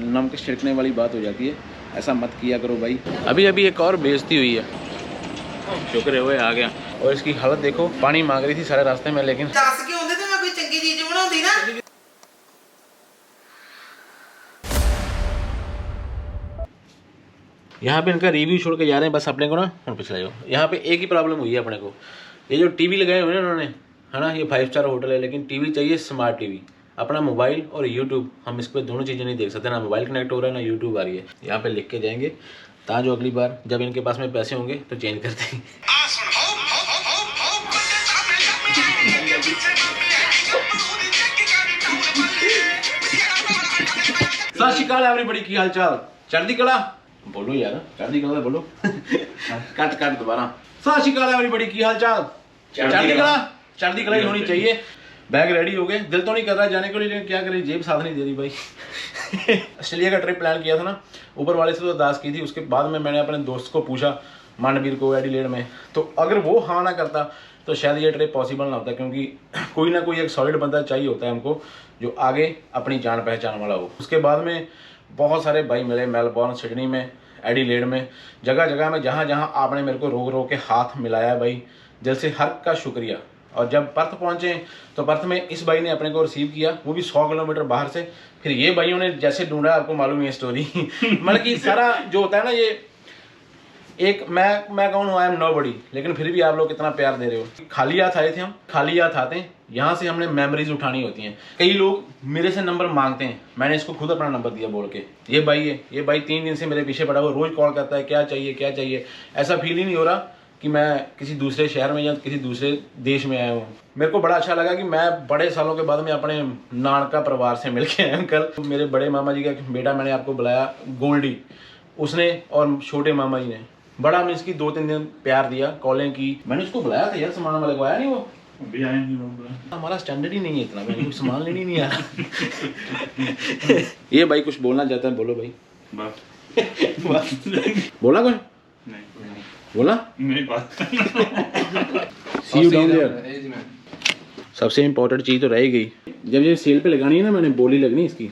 नमक छिड़कने वाली बात हो जाती है। ऐसा मत किया करो भाई। अभी अभी एक और बेइज्जती हुई है, शुक्र है वो आ गया। और इसकी हालत देखो, पानी मांग रही थी सारे रास्ते में, लेकिन दस के होंदे तो मैं कोई चंगी चीज बनाउंदी ना। यहाँ पे इनका रिव्यू छोड़ के जा रहे हैं बस अपने को ना। हम पिछले जाओ, यहाँ पे एक ही प्रॉब्लम हुई है अपने को, ये जो टीवी लगाए हुए हैं उन्होंने, है ना, ये 5 स्टार होटल है लेकिन टीवी चाहिए स्मार्ट टीवी। अपना मोबाइल और यूट्यूब, हम इस पर दोनों चीज़ें नहीं देख सकते, ना मोबाइल कनेक्ट हो रहा है ना यूट्यूब आ रही है। यहाँ पे लिख के जाएंगे ताकि अगली बार जब इनके पास में पैसे होंगे तो चेंज कर देंगे। सत श्री अकाल एवरीबॉडी, की हाल चाल? चढ़दी कला बोलो यार, चढ़दी कला बोलो। कट दोबारा। सत श्री अकाल एवरीबॉडी, की हाल चाल? चढ़दी कला, चढ़दी कला ही होनी चाहिए। बैग रेडी हो गए, दिल तो नहीं कर रहा जाने के लिए, लेकिन क्या करें, जेब साथ नहीं दे रही भाई। ऑस्ट्रेलिया का ट्रिप प्लान किया था ना, ऊपर वाले से तो अरदास की थी। उसके बाद में मैंने अपने दोस्त को पूछा, मानवीर को, एडिलेड में, तो अगर वो हाँ ना करता तो शायद ये ट्रिप पॉसिबल ना होता, क्योंकि कोई ना कोई एक सॉलिड बंदा चाहिए होता है हमको जो आगे अपनी जान पहचान वाला हो। उसके बाद में बहुत सारे भाई मिले, मेलबॉर्न, सिडनी में, एडिलेड में, जगह जगह में, जहाँ जहाँ आपने मेरे को रोक के हाथ मिलाया भाई, दिल से हर का शुक्रिया। और जब पर्थ पहुँचे तो पर्थ में इस भाई ने अपने को रिसीव किया, वो भी 100 किलोमीटर बाहर से। फिर ये भाइयों ने जैसे ढूंढा, आपको मालूम है स्टोरी। मतलब कि सारा जो होता है ना, ये एक मैं कहूँ आई एम नोबडी, लेकिन फिर भी आप लोग कितना प्यार दे रहे हो। खाली हाथ आए थे हम, खाली हाथ आते हैं, यहाँ से हमने मेमोरीज उठानी होती हैं। कई लोग मेरे से नंबर मांगते हैं, मैंने इसको खुद अपना नंबर दिया बोल के। ये भाई है, ये भाई 3 दिन से मेरे पीछे पड़ा हुआ, रोज कॉल करता है, क्या चाहिए क्या चाहिए। ऐसा फील ही नहीं हो रहा कि मैं किसी दूसरे शहर में या किसी दूसरे देश में आया हूँ। मेरे को बड़ा अच्छा लगा कि मैं बड़े सालों के बाद में अपने नानका परिवार से मिल के आया हूँ। कल मेरे बड़े मामा जी का बेटा, मैंने आपको बुलाया, गोल्डी, उसने और छोटे मामा जी ने बड़ा में इसकी 2-3 दिन प्यार दिया, कॉलें की। मैंने उसको बुलाया था यार, सामान वाले को, आया नहीं वो, भी आए नहीं। हमारा स्टैंडर्ड ही नहीं है इतना, मैंने सामान लेने नहीं आ रहा। ये भाई कुछ बोलना चाहता है, बोलो भाई। बस बोला कुछ नहीं बोला नहीं बात। See you down there। सबसे इम्पोर्टेंट चीज़ तो रह गई, जब ये सेल पे लगानी है ना, मैंने बोली लगनी इसकी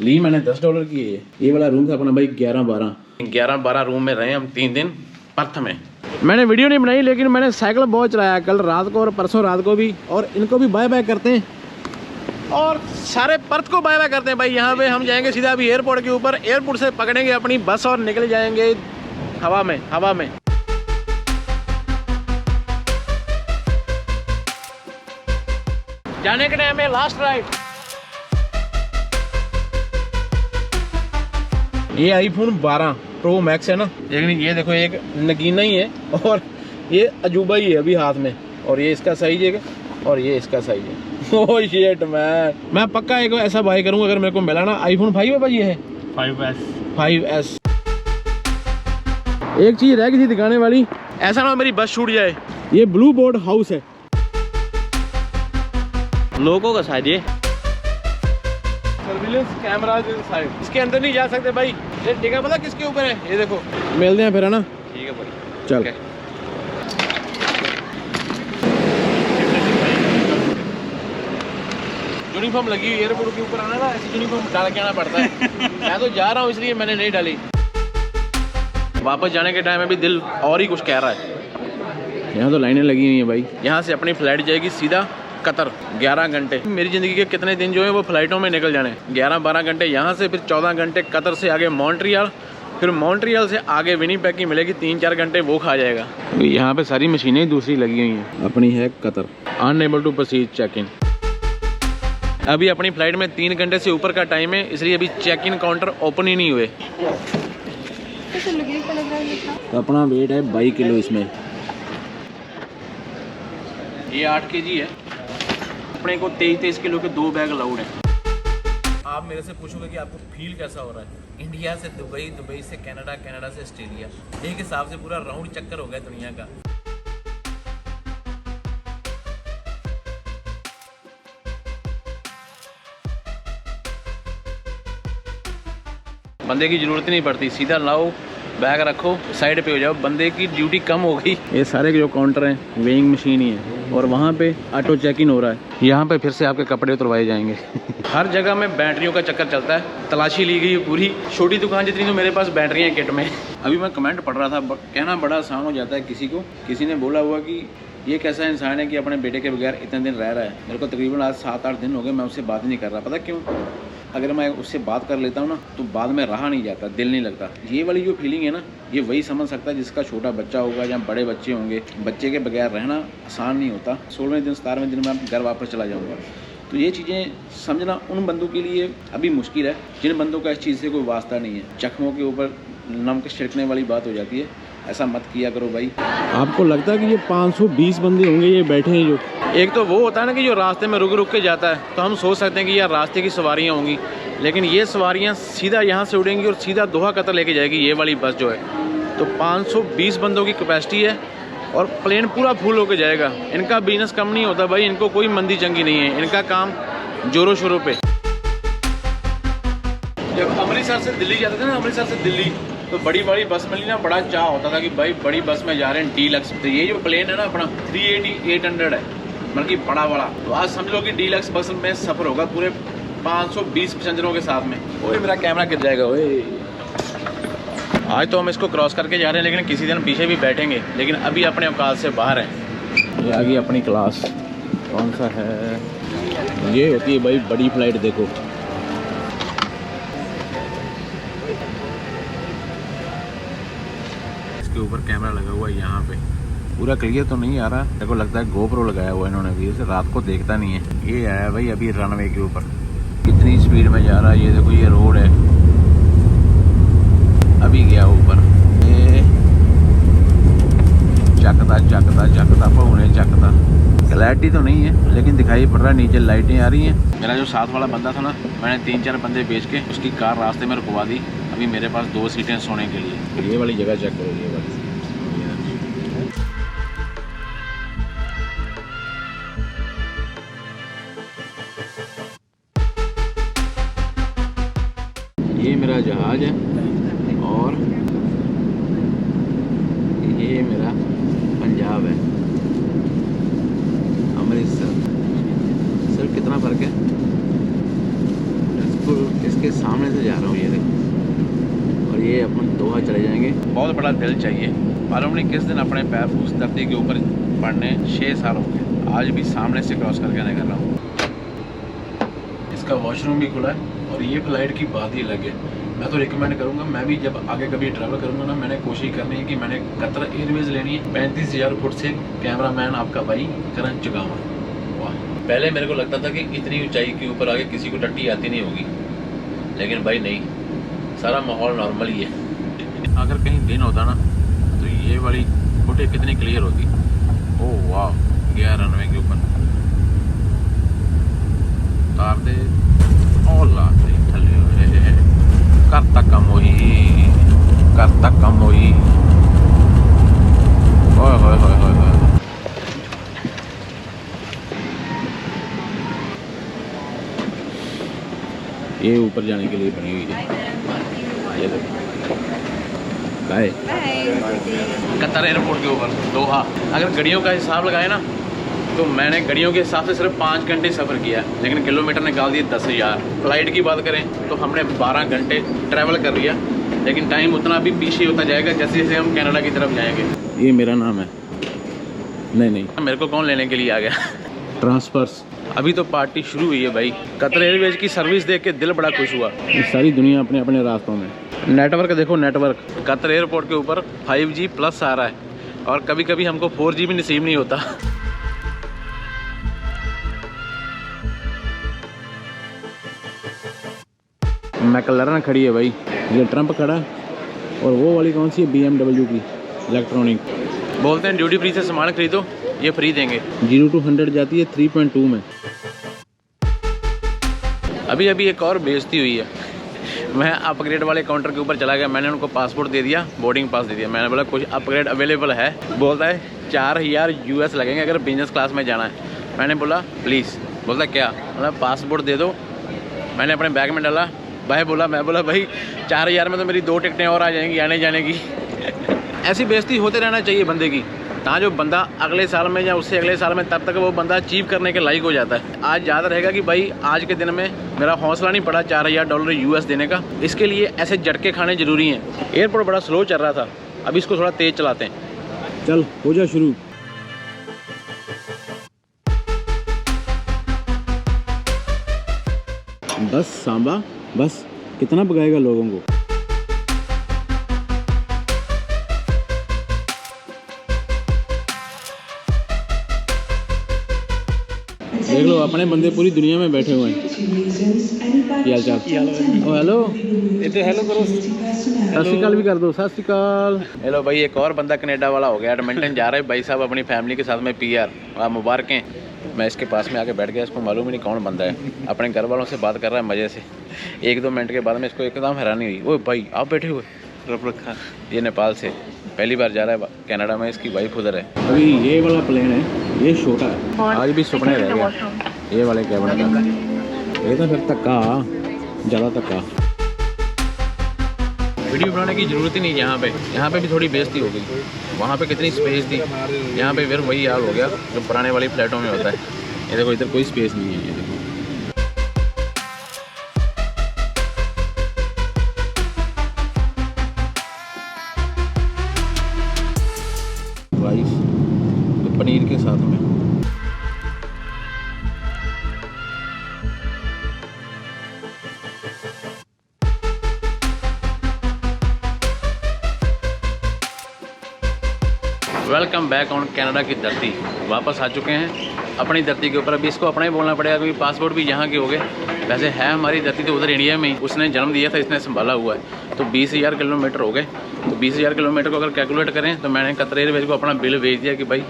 ली, मैंने $10 की है। ये वाला रूम था अपना भाई 11-12 रूम में रहे हम 3 दिन पर्थ में। मैंने वीडियो नहीं बनाई, लेकिन मैंने साइकिल बहुत चलाया कल रात को और परसों रात को भी, और इनको भी बाय बाय करते हैं और सारे पर्थ को बाय बाय करते हैं भाई। यहाँ पे हम जाएंगे सीधा अभी एयरपोर्ट के ऊपर, एयरपोर्ट से पकड़ेंगे अपनी बस और निकल जाएंगे हवा में। जाने के टाइम में लास्ट राइड। ये iPhone 12 Pro Max है ना, लेकिन ये देखो एक नगीना ही है और ये अजूबा ही है अभी हाथ में, और ये इसका साइज है और ये इसका साइज है। ओह शिट मैन, मैं पक्का एक ऐसा बाय करूंगा अगर मेरे को मिला ना। iPhone 5 है भाई, ये है 5S। एक चीज रह गई थी दिखाने वाली, ऐसा ना मेरी बस छूट जाए। ये ब्लू बोर्ड हाउस है, लोगों का शायद ये सर्विलेंस कैमराज इनसाइड। इसके अंदर नहीं जा सकते भाई। ये जगह पता किसके ऊपर है, ये देखो। मिलते हैं फिर, है ना? ठीक है भाई, चल। यूनिफॉर्म लगी हुई एयरपोर्ट के ऊपर, आना ना ऐसी यूनिफॉर्म डाल के आना पड़ता है। मैं तो जा रहा हूँ इसलिए मैंने नहीं डाली। वापस जाने के टाइम में भी दिल और ही कुछ कह रहा है। यहाँ तो लाइनें लगी हुई हैं भाई। यहाँ से अपनी फ्लाइट जाएगी सीधा कतर, 11 घंटे। मेरी ज़िंदगी के कितने दिन जो है वो फ़्लाइटों में निकल जाने। 11-12 घंटे यहाँ से, फिर 14 घंटे कतर से आगे मॉन्ट्रियल, फिर मॉन्ट्रियल से आगे विनीपेग की मिलेगी 3-4 घंटे, वो खा जाएगा। यहाँ पे सारी मशीनें दूसरी लगी हुई हैं। अपनी है Qatar, unable to proceed check in. अभी अपनी फ़्लाइट में 3 घंटे से ऊपर का टाइम है, इसलिए अभी चेक इन काउंटर ओपन ही नहीं हुए। तो अपना वेट है 22 किलो इसमें। ये 8 kg है। अपने को 23 किलो के 2 बैग अलाउड हैं। आप मेरे से पूछोगे कि आपको फील कैसा हो रहा है। इंडिया से दुबई, दुबई से कनाडा, कनाडा से ऑस्ट्रेलिया, एक हिसाब से पूरा राउंड चक्कर हो गया दुनिया का। बंदे की ज़रूरत ही नहीं पड़ती, सीधा लाओ बैग रखो, साइड पे हो जाओ, बंदे की ड्यूटी कम हो गई। ये सारे जो काउंटर हैं वेइंग मशीन ही है और वहाँ पे ऑटो चेक इन हो रहा है। यहाँ पे फिर से आपके कपड़े उतरवाए जाएंगे। हर जगह में बैटरियों का चक्कर चलता है, तलाशी ली गई है पूरी। छोटी दुकान जितनी तो मेरे पास बैटरियाँ किट में। अभी मैं कमेंट पढ़ रहा था, कहना बड़ा आसान हो जाता है किसी को। किसी ने बोला हुआ कि ये कैसा इंसान है कि अपने बेटे के बगैर इतने दिन रह रहा है। मेरे को तकरीबन आज 7-8 दिन हो गए मैं उससे बात नहीं कर रहा। पता क्यों? अगर मैं उससे बात कर लेता हूँ ना तो बाद में रहा नहीं जाता, दिल नहीं लगता। ये वाली जो फीलिंग है ना, ये वही समझ सकता है जिसका छोटा बच्चा होगा या बड़े बच्चे होंगे। बच्चे के बगैर रहना आसान नहीं होता। 16वें दिन 17वें दिन में घर वापस चला जाऊँगा। तो ये चीज़ें समझना उन बंदों के लिए अभी मुश्किल है जिन बंदों का इस चीज़ से कोई वास्ता नहीं है। जख्मों के ऊपर नमक छिड़कने वाली बात हो जाती है। ऐसा मत किया करो भाई। आपको लगता है कि ये 520 बंदे होंगे ये बैठे हैं जो? एक तो वो होता है ना कि जो रास्ते में रुक रुक के जाता है, तो हम सोच सकते हैं कि यार रास्ते की सवारियाँ होंगी, लेकिन ये सवारियाँ सीधा यहाँ से उड़ेंगी और सीधा दोहा कतर लेके जाएगी ये वाली बस जो है। तो 520 बंदों की कैपेसिटी है और प्लेन पूरा फुल होके जाएगा। इनका बिजनेस कम नहीं होता भाई, इनको कोई मंदी चंगी नहीं है, इनका काम जोरों शोरों पे। जब अमृतसर से दिल्ली जाते थे ना, अमृतसर से दिल्ली, तो बड़ी बड़ी बस में ना बड़ा चाह होता था कि भाई बड़ी बस में जा रहे हैं डीलक्स। तो ये जो प्लेन है ना अपना 380-800 है, मतलब कि बड़ा बड़ा। तो आज समझ लो कि डीलक्स बस में सफ़र होगा पूरे 520 पैसेंजरों के साथ में। ओए मेरा कैमरा गिर जाएगा ओए। आज तो हम इसको क्रॉस करके जा रहे हैं, लेकिन किसी दिन पीछे भी बैठेंगे, लेकिन अभी अपने औकात से बाहर हैं। ये आ गई अपनी क्लास। कौन सा है? ये होती है भाई बड़ी फ्लाइट। देखो इसके ऊपर कैमरा लगा हुआ है यहाँ पे। पूरा क्लियर तो नहीं आ रहा, मेरे को लगता है गोप्रो लगाया हुआ है इन्होंने भी, इसे रात को देखता नहीं है। ये आया भाई अभी रनवे के ऊपर, कितनी स्पीड में जा रहा है। ये देखो ये रोड है, अभी गया ऊपर। ये चकता पहुने चकता। क्लैरिटी तो नहीं है लेकिन दिखाई पड़ रहा है, नीचे लाइटें आ रही हैं। मेरा जो साथ वाला बंदा था ना, मैंने 3-4 बंदे बेच के उसकी कार रास्ते में रुकवा दी। अभी मेरे पास 2 सीटें सोने के लिए। ये वाली जगह चेक करो, ये वाली। ये मेरा जहाज है और ये मेरा पंजाब है, अमृतसर। सर कितना फ़र्क है? इसके सामने से जा रहा हूँ, ये देखो। और ये अपन दोहा चले जाएंगे। बहुत बड़ा दिल चाहिए। मालूम नहीं किस दिन अपने पैर उस धरती के ऊपर पड़ने 6 साल हो गए। आज भी सामने से क्रॉस करके नहीं कर रहा हूँ। इसका वॉशरूम भी खुला है और ये फ्लाइट की बात ही अलग है। मैं तो रिकमेंड करूँगा, मैं भी जब आगे कभी ट्रैवल करूँगा ना, मैंने कोशिश करनी है कि मैंने कतर एयरवेज़ लेनी है। 35,000 फुट से कैमरामैन आपका भाई करण चुगावा। वाह, पहले मेरे को लगता था कि इतनी ऊंचाई के ऊपर आगे किसी को टट्टी आती नहीं होगी, लेकिन भाई नहीं, सारा माहौल नॉर्मल ही है। अगर कहीं दिन होता ना तो ये वाली फोटो कितनी क्लियर होती। ओह वाह, गया रनवे के ऊपर। तार दे और लाते थले करता कम होई, करता कम होई। ओए होए होए होए होए। ये ऊपर जाने के लिए बनी हुई है। ये देखो कतर एयरपोर्ट के ऊपर दोहा। अगर गाड़ियों का हिसाब लगाए ना तो मैंने गाड़ियों के हिसाब से सिर्फ 5 घंटे सफ़र किया, लेकिन किलोमीटर निकाल दिए 10,000। फ्लाइट की बात करें तो हमने 12 घंटे ट्रैवल कर लिया, लेकिन टाइम उतना भी पीछे होता जाएगा जैसे जैसे हम कनाडा की तरफ जाएंगे। ये मेरा नाम है। नहीं, मेरे को कौन लेने के लिए आ गया? ट्रांसफर्स। अभी तो पार्टी शुरू हुई है भाई। कतर एयरवेज की सर्विस देख के दिल बड़ा खुश हुआ। ये सारी दुनिया अपने अपने रास्तों में। नेटवर्क देखो, नेटवर्क कतर एयरपोर्ट के ऊपर 5G प्लस आ रहा है, और कभी कभी हमको 4G भी नसीब नहीं होता। मैकलरन खड़ी है भाई, ये ट्रम्प खड़ा, और वो वाली कौन सी है? BMW की इलेक्ट्रॉनिक। बोलते हैं ड्यूटी फ्री से सामान खरीदो, ये फ्री देंगे। 0 to 100 जाती है 3.2 में। अभी एक और बेइज्जती हुई है। मैं अपग्रेड वाले काउंटर के ऊपर चला गया, मैंने उनको पासपोर्ट दे दिया, बोर्डिंग पास दे दिया। मैंने बोला कुछ अपग्रेड अवेलेबल है? बोलता है 4,000 US लगेंगे अगर बिजनेस क्लास में जाना है। मैंने बोला प्लीज़। बोलता क्या? मतलब पासपोर्ट दे दो। मैंने अपने बैग में डाला, भाई बोला, मैं बोला भाई 4000 में तो मेरी 2 टिकटें और आ जाएंगी आने जाने की। ऐसी बेइज्जती होते रहना चाहिए बंदे की, ताकि जो बंदा अगले साल में या उससे अगले साल में तब तक वो बंदा अचीव करने के लायक हो जाता है। आज याद रहेगा कि भाई आज के दिन में मेरा हौसला नहीं पड़ा $4000 US देने का। इसके लिए ऐसे झटके खाने जरूरी हैं। एयरपोर्ट बड़ा स्लो चल रहा था, अब इसको थोड़ा तेज़ चलाते हैं। चल हो जा शुरू। बस सांबा, बस कितना भगाएगा लोगों को। देख लो अपने बंदे पूरी दुनिया में बैठे हुए हैं। क्या हाल चाल? ओ हेलो, ये तो हेलो करो, सत श्री अकाल भी कर दो, सत श्री अकाल। हेलो भाई, एक और बंदा कनाडा वाला हो गया, एडमिंटन जा रहा है भाई साहब अपनी फैमिली के साथ में PR। आप मुबारकें। मैं इसके पास में आके बैठ गया, इसको मालूम ही नहीं कौन बंदा है। अपने घर वालों से बात कर रहा है मज़े से। 1-2 मिनट के बाद में इसको एकदम हैरानी हुई, ओ भाई आप बैठे हुए, रब रखा। ये नेपाल से पहली बार जा रहा है कनाडा में, इसकी वाइफ उधर है। अभी ये वाला प्लेन है, ये छोटा है, आज भी सुपने रह गया ये वाले कैबिन का। ये तो फिर धक्का, ज़्यादा धक्का। वीडियो बनाने की ज़रूरत ही नहीं यहाँ पे भी थोड़ी बेइज्जती हो गई। वहाँ पे कितनी स्पेस थी, यहाँ पे फिर वही हाल हो गया जो पुराने वाली फ्लैटों में होता है। ये देखो इधर कोई स्पेस नहीं है। ये देखो राइस तो पनीर के साथ में। वेलकम बैक ऑन कनाडा की धरती। वापस आ चुके हैं अपनी धरती के ऊपर। अभी इसको अपना ही बोलना पड़ेगा क्योंकि पासपोर्ट भी यहाँ के हो गए। वैसे है हमारी धरती तो उधर इंडिया में ही, उसने जन्म दिया था, इसने संभाला हुआ है। तो 20,000 किलोमीटर हो गए। तो 20,000 किलोमीटर को अगर कैलकुलेट करें तो मैंने कतर एयरवेज को अपना बिल भेज दिया कि भाई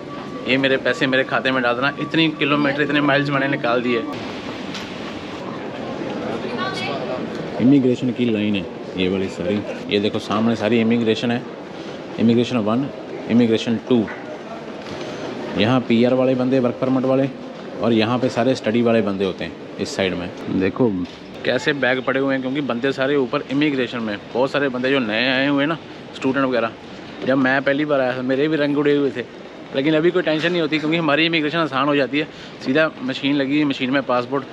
ये मेरे पैसे मेरे खाते में डाल देना। इतनी किलोमीटर, इतने माइल्स मैंने निकाल दिए। इमिग्रेशन की लाइन है ये वाली सारी। ये देखो सामने सारी इमिग्रेशन है। Immigration 1, immigration 2। यहाँ PR वाले बंदे, वर्क परमिट वाले, और यहाँ पे सारे स्टडी वाले बंदे होते हैं इस साइड में। देखो कैसे बैग पड़े हुए हैं क्योंकि बंदे सारे ऊपर इमिग्रेशन में। बहुत सारे बंदे जो नए आए हुए हैं ना, स्टूडेंट वगैरह। जब मैं पहली बार आया था मेरे भी रंग उड़े हुए थे, लेकिन अभी कोई टेंशन नहीं होती क्योंकि हमारी इमिग्रेशन आसान हो जाती है। सीधा मशीन लगी है, मशीन में पासपोर्ट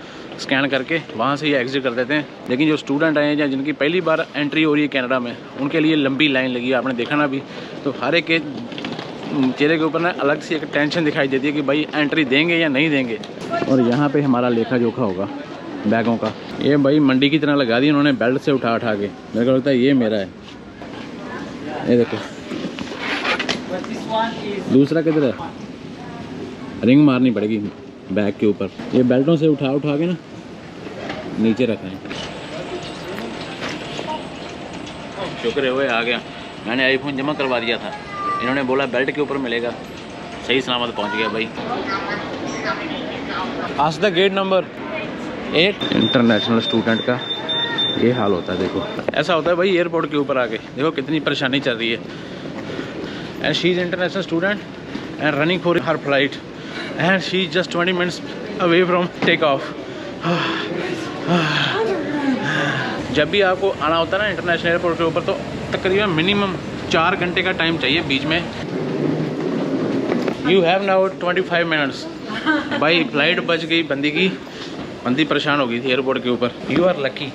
स्कैन करके वहाँ से ये एग्जिट कर देते हैं। लेकिन जो स्टूडेंट आए हैं या जिनकी पहली बार एंट्री हो रही है कनाडा में, उनके लिए लंबी लाइन लगी है। आपने देखा ना अभी, तो हर एक के चेहरे के ऊपर ना अलग सी एक टेंशन दिखाई देती है कि भाई एंट्री देंगे या नहीं देंगे। और यहाँ पे हमारा लेखा जोखा होगा बैगों का। ये भाई मंडी की तरह लगा दी उन्होंने, बेल्ट से उठा उठा के। मेरे को लगता है ये मेरा है। ये देखो दूसरा किधर है, रिंग मारनी पड़ेगी बैग के ऊपर। ये बेल्टों से उठा उठा के ना नीचे रख रहे हैं। शुक्र है वो आ गया। मैंने आईफोन जमा करवा दिया था, इन्होंने बोला बेल्ट के ऊपर मिलेगा। सही सलामत पहुंच गया भाई। आज the gate number 8। International student का ये हाल होता है। देखो ऐसा होता है भाई एयरपोर्ट के ऊपर आके। देखो कितनी परेशानी चल रही है। And she is international student and running for her flight and she is just 20 minutes away from take off. जब भी आपको आना होता है ना इंटरनेशनल एयरपोर्ट के ऊपर, तो तकरीबन मिनिमम 4 घंटे का टाइम चाहिए बीच में। You have now 25 minutes. भाई फ्लाइट बच गई बंदी की, बंदी परेशान हो गई थी एयरपोर्ट के ऊपर। You are lucky.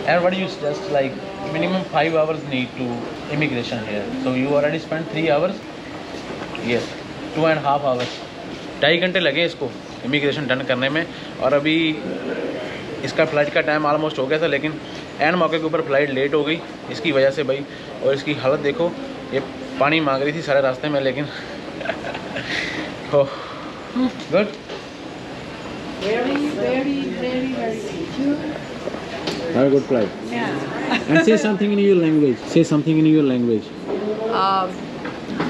And what do you suggest? Like minimum 5 hours need to immigration here. So you already spent 3 hours? Yes, 2.5 hours. 2.5 घंटे लगे इसको इमिग्रेशन डन करने में। और अभी इसका फ़्लाइट का टाइम ऑलमोस्ट हो गया था, लेकिन एंड मौके के ऊपर फ़्लाइट लेट हो गई इसकी वजह से भाई। और इसकी हालत देखो, ये पानी मांग रही थी सारे रास्ते में, लेकिन good. Have a good flight. Yeah. And say something in your language. Say something in your language.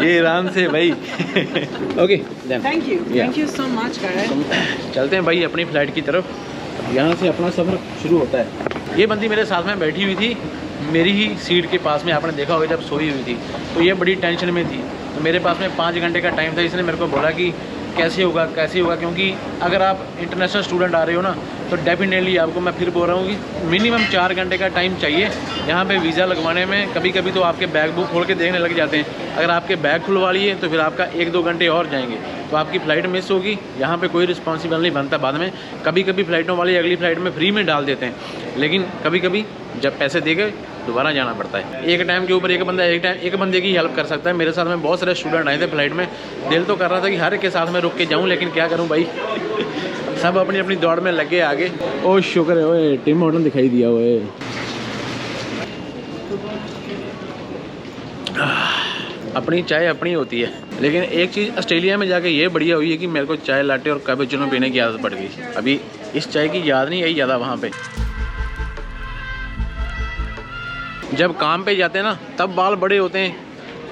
ये ईरान से भाई। Okay Thank you. Thank you so much guys. चलते हैं भाई अपनी फ़्लाइट की तरफ। यहाँ से अपना सफ़र शुरू होता है। ये बंदी मेरे साथ में बैठी हुई थी, मेरी ही सीट के पास में। आपने देखा होगा जब सोई हुई थी, तो ये बड़ी टेंशन में थी। तो मेरे पास में 5 घंटे का टाइम था। इसने मेरे को बोला कि कैसे होगा क्योंकि अगर आप इंटरनेशनल स्टूडेंट आ रहे हो ना तो डेफिनेटली आपको मैं फिर बोल रहा हूँ कि मिनिमम 4 घंटे का टाइम चाहिए यहाँ पे वीज़ा लगवाने में। कभी कभी तो आपके बैग बुक खोल के देखने लग जाते हैं। अगर आपके बैग खुलवा लिए तो फिर आपका 1-2 घंटे और जाएंगे, तो आपकी फ़्लाइट मिस होगी। यहाँ पे कोई रिस्पॉन्सिबल नहीं बनता बाद में। कभी कभी फ़्लाइटों वाले अगली फ़्लाइट में फ्री में डाल देते हैं, लेकिन कभी कभी जब पैसे दे गए दोबारा जाना पड़ता है। एक टाइम के ऊपर एक बंदे की हेल्प कर सकता है। मेरे साथ में बहुत सारे स्टूडेंट आए थे फ़्लाइट में, दिल तो कर रहा था कि हर एक के साथ में रुक के जाऊँ, लेकिन क्या करूँ भाई, सब अपनी अपनी दौड़ में लगे आगे। ओ शुक्र है ओए टिम हॉर्टन दिखाई दिया ओए। अपनी चाय अपनी होती है, लेकिन एक चीज़ ऑस्ट्रेलिया में जाके ये बढ़िया हुई है कि मेरे को चाय लाटे और कैपुचिनो पीने की आदत पड़ गई। अभी इस चाय की याद नहीं आई ज़्यादा वहाँ पे। जब काम पे जाते हैं ना तब बाल बड़े होते हैं,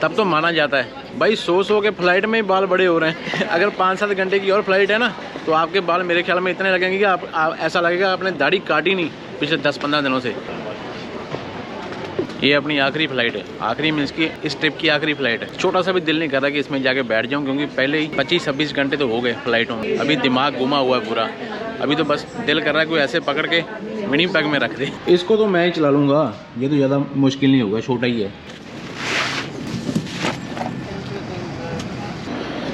तब तो माना जाता है भाई। सो के फ्लाइट में बाल बड़े हो रहे हैं। अगर 5-7 घंटे की और फ्लाइट है ना तो आपके बाल मेरे ख्याल में इतने लगेंगे कि आप ऐसा लगेगा आपने दाढ़ी काटी नहीं पिछले 10-15 दिनों से। ये अपनी आखिरी फ़्लाइट है, आखिरी मीन्स की इस ट्रिप की आखिरी फ़्लाइट है। छोटा सा भी दिल नहीं कर रहा कि इसमें जाके बैठ जाऊं, क्योंकि पहले ही 25-26 घंटे तो हो गए फ़्लाइटों में। अभी दिमाग घुमा हुआ है पूरा। अभी तो बस दिल कर रहा है कोई ऐसे पकड़ के विनिपेग में रख दे। इसको तो मैं ही चला लूँगा, ये तो ज़्यादा मुश्किल नहीं होगा, छोटा ही है।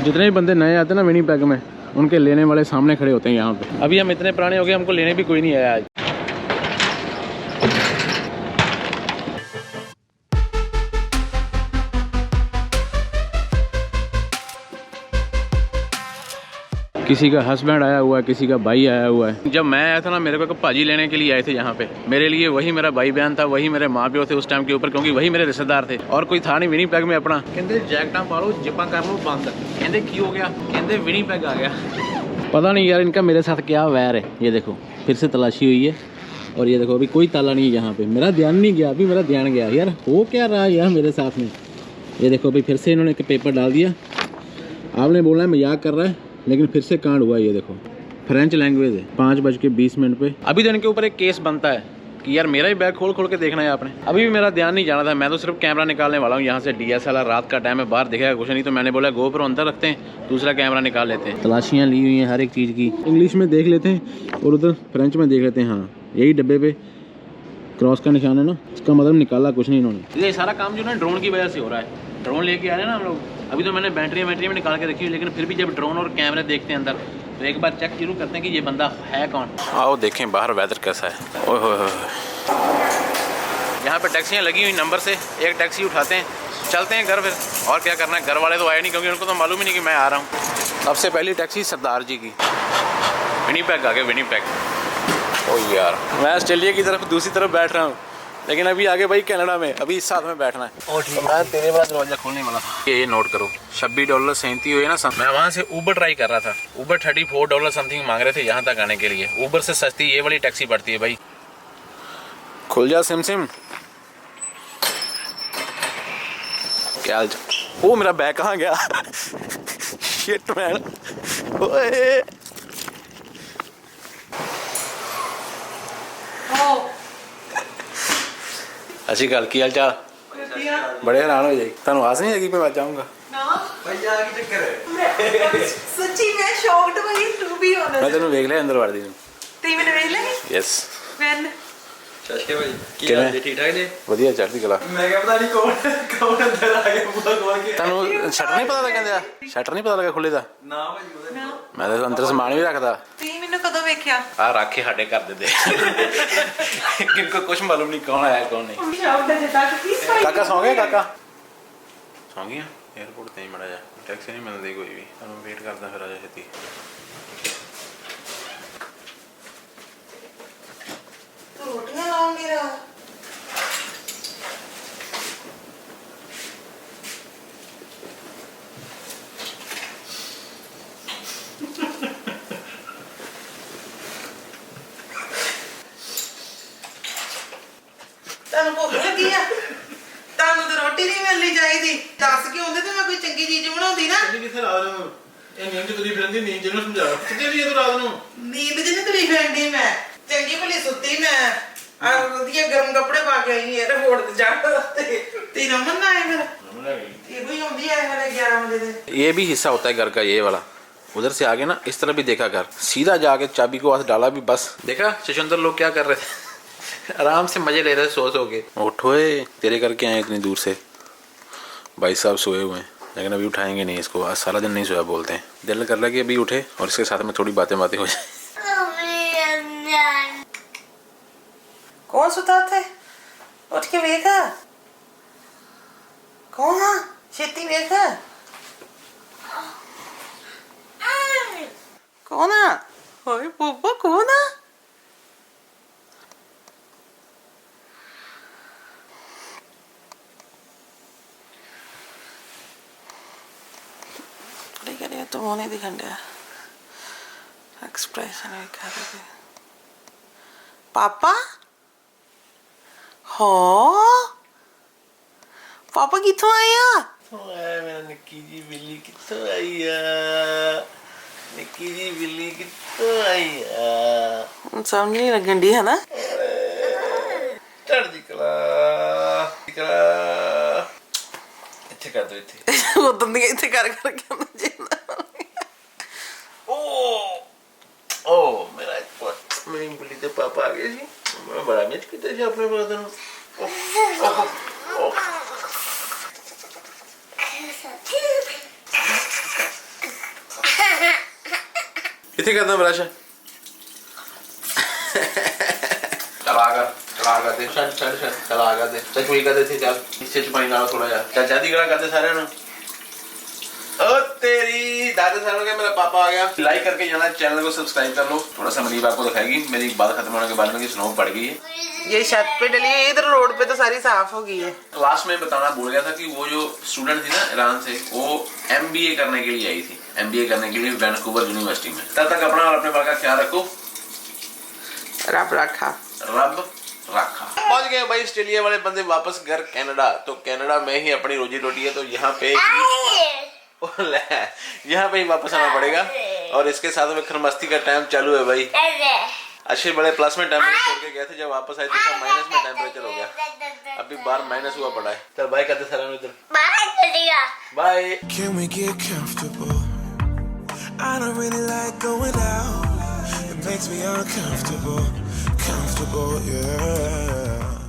जितने भी बंदे नए आते हैं ना विनिपेग में, उनके लेने वाले सामने खड़े होते हैं यहाँ पे। अभी हम इतने पुराने हो गए, हमको लेने भी कोई नहीं आया आज। किसी का हस्बैंड आया हुआ है, किसी का भाई आया हुआ है। जब मैं आया था ना मेरे को भाजी लेने के लिए आए थे यहाँ पे। मेरे लिए वही मेरा भाई बहन था, वही मेरे माँ प्यो थे उस टाइम के ऊपर, क्योंकि वही मेरे रिश्तेदार थे और कोई था नहीं विनिपेग में अपना। कहते जैकटा पा लो जिपा कर लो बंद, कहते की हो गया, कहते विनिपेग आ गया। पता नहीं यार इनका मेरे साथ क्या वैर है। ये देखो फिर से तलाशी हुई है और ये देखो अभी कोई ताला नहीं है यहाँ पे। मेरा ध्यान नहीं गया, अभी मेरा ध्यान गया यार, हो क्या रहा है यार मेरे साथ में। ये देखो अभी फिर से इन्होंने एक पेपर डाल दिया। आपने बोला है मजाक कर रहा है, लेकिन फिर से कांड हुआ। ये देखो फ्रेंच लैंग्वेज है, 5:20 पे। अभी तो इनके ऊपर एक केस बनता है कि यार मेरा ही बैग खोल के देखना है आपने। अभी भी मेरा ध्यान नहीं जाना था, मैं तो सिर्फ कैमरा निकालने वाला हूँ यहाँ से। DSLR रात का टाइम है, बाहर दिखेगा कुछ नहीं, तो मैंने बोला GoPro अंदर रखते हैं, दूसरा कैमरा निकाल लेते हैं। तलाशियाँ ली हुई हैं हर एक चीज़ की। इंग्लिश में देख लेते हैं और उधर फ्रेंच में देख लेते हैं। हाँ यही डब्बे पे क्रॉस का निशान है ना, इसका मतलब निकाला कुछ नहीं इन्होंने। ये सारा काम जो ना ड्रोन की वजह से हो रहा है। ड्रोन लेके आ रहे हैं ना हम लोग। अभी तो मैंने बैटरी में निकाल के रखी हुई, लेकिन फिर भी जब ड्रोन और कैमरे देखते हैं अंदर तो एक बार चेक जरूर करते हैं कि ये बंदा है कौन। आओ देखें बाहर वेदर कैसा है। ओह हो यहाँ पे टैक्सियाँ लगी हुई नंबर से, एक टैक्सी उठाते हैं चलते हैं घर। फिर और क्या करना है, घर वाले तो आए नहीं क्योंकि उनको तो मालूम ही नहीं कि मैं आ रहा हूँ। सबसे पहली टैक्सी सरदार जी की, विनिपेग आ गए विनिपेग। ओ यार मैं ऑस्ट्रेलिया की तरफ दूसरी तरफ बैठ रहा हूँ, लेकिन अभी आगे भाई कनाडा में, अभी इस साथ में बैठना है। मैं तेरे वाला दरवाजा खोलने वाला था। ये नोट करो $26.37 हुए ना। मैं वहाँ से ऊबर ट्राई कर रहा था, ऊबर $34 समथिंग मांग रहे थे यहाँ तक आने के लिए। ऊबर से सस्ती ये वाली टैक्सी पड़ती है भाई। खुल जा सिम क्या हाल। ओ मेरा बैग कहाँ गया। Shit man. ओए अच्छी गल की हाल चाल। बड़े हैरान हो जाए, तुम आस नहीं है कि मैं जाऊंगा सच्ची मैं शॉक्ड भाई, टू बी ऑनेस्ट। मैं तेन वेख लिया अंदर वाड़ दी। ती मैंने वेख लिया। यस व्हेन सच्चे भाई की हाल जी, ठीक ठाक जी? ਵਧੀਆ ਚੜ੍ਹਦੀ ਕਲਾ। मैं क्या पता नहीं कौन अंदर आ गया पूरा खोल के। ਤੁਹਾਨੂੰ ਸ਼ਟਰ ਨਹੀਂ ਪਤਾ ਲੱਗਾ ਕਹਿੰਦੇ ਆ, ਸ਼ਟਰ ਨਹੀਂ ਪਤਾ ਲੱਗਾ ਖੁੱਲੇ ਦਾ। ना भाई ਉਹਦੇ ਨਾ ਮੈਂ ਤਾਂ ਅੰਦਰ ਸਮਾਨ ਵੀ ਰੱਖਦਾ। ਤੀ ਮੈਨੂੰ ਕਦੋਂ ਵੇਖਿਆ? ਆ ਰੱਖੇ ਸਾਡੇ ਘਰ ਦੇ ਕਿनको ਕੁਝ ਮਾਲੂਮ ਨਹੀਂ ਕੌਣ ਆਇਆ ਕੌਣ ਨਹੀਂ। ਸ਼ਾਮ ਦੇ ਤੱਕ ਕੀ ਸੋਈ। ਕਾਕਾ ਸੌਂ ਗਿਆ? ਕਾਕਾ ਸੌਂ ਗਿਆ 에어ਪੋਰਟ ਤੇ ਹੀ ਮੜਾ ਜਾ, ਟੈਕਸੀ ਨਹੀਂ ਮਿਲਦੀ ਕੋਈ ਵੀ, ਤੁਹਾਨੂੰ ਵੇਟ ਕਰਦਾ ਫਿਰ ਆ ਜਾ ਛੇਤੀ। ਤੂੰ ਰੋਟੀਆਂ ਲਾਉਂਗੀ ਰਾ। ਤੁਹਾਨੂੰ ਭੁੱਖ ਲੱਗੀ ਆ? ਤੁਹਾਨੂੰ ਤਾਂ ਰੋਟੀ ਨਹੀਂ ਮਿਲਣੀ ਚਾਹੀਦੀ। ਦੱਸ ਕੇ ਆਉਂਦੇ ਤੇ ਮੈਂ ਕੋਈ ਚੰਗੀ ਚੀਜ਼ ਬਣਾਉਂਦੀ ਨਾ। ਕਿੱਥੇ ਰਾਤ ਨੂੰ ਇਹ ਨੀਂਦ ਤੁਰੀ ਫਿਰਦੀ, ਨੀਂਦ ਜਿਹਨੂੰ ਸਮਝਾ ਕਿੱਥੇ ਵੀ ਇਹ ਤੂੰ ਰਾਤ ਨੂੰ। ਨੀਂਦ ਜਿਹਨੇ ਤੁਰੀ ਫਿਰਦੀ ਮੈਂ ਚੰਗੀ ਭਲੀ ਸੁੱਤੀ ਮੈਂ। ਆ ਵਧੀਆ ਗਰਮ ਕੱਪੜੇ ਪਾ ਕੇ ਆਈ 에어ਪੋਰਟ ਤੇ ਜਾਣ ਤੇ ਰਮਨ ਨਾ ਆਏ ਮੇਰਾ। ये भी होती है हमारे 11 बजे से। ये भी हिस्सा होता है घर का, ये वाला उधर से आगे ना इस तरफ भी देखा कर, सीधा जाके चाबी को हाथ डाला भी बस। देखा शशुंदर लोग क्या कर रहे थे, आराम से मजे ले रहे सो के। उठोए तेरे करके आए इतनी दूर से। भाई साहब सोए हुए हैं लेकिन अभी उठाएंगे नहीं इसको, आज सारा दिन नहीं सोया बोलते हैं। दिल कर रहा है कि अभी उठे और इसके साथ में थोड़ी बातें हो जाए। कौन सुता थे? उठ के देखा कौन? छेती देखा कौन? ओए पप्पा कौन? करिए तो होने दिखन गया एक्सप्रेशन दिखा दे। पापा हो पापा किथों आया? मेरा निक्की जी बिल्ली किथों आई है? निक्की जी बिल्ली किथों आई है? समझ नहीं लगन डी है ना। चढ़ दिखला दिखला इत्थे कर दो इत्थे वो दंदियां इत्थे कर करके मुझे ओ मेरा मेरी बिल्ली ते पापा आ गए जी। मैं बड़ा मिस किया जी अपने ब्रदर ਨੂੰ। कितने करना ब्रश चला दे चला दे चल कर दे चल इससे पानी डालो थोड़ा यार। चल जल्दी कर दे सारे ना। ओ तेरी दादा साहब का मेरा पापा आ गया। लाइक करके जाना, चैनल को सब्सक्राइब कर लो। थोड़ा सा मनीब आपको दिखाएगी, मेरी बात खत्म होने के बाद में स्नो पड़ गई है। ये छत पे डली है, इधर रोड पे तो सारी साफ हो गई है। लास्ट में बताना भूल गया था कि वो जो स्टूडेंट थी ना ईरान से, वो MBA करने के लिए आई थी, MBA करने के लिए वैनकूवर यूनिवर्सिटी में। तब तक अपना और अपने बाल का ख्याल रखो। रब रखा पहुंच गए भाई ऑस्ट्रेलिया वाले बंदे वापस घर कनाडा। तो कनाडा में ही अपनी रोजी रोटी है, तो यहाँ पे ही वापस आना पड़ेगा। और इसके साथ में खरमस्ती का टाइम चालू है भाई। अच्छे बड़े प्लस में टेम्परेचर छोड़ के गए थे, जब वापस आए थे तो माइनस में टेम्परेचर हो गया। अभी बाहर माइनस हुआ पड़ा है। चल बाय करते सारा इधर bye. Can we get comfortable? I don't really like going out. It makes me uncomfortable, yeah.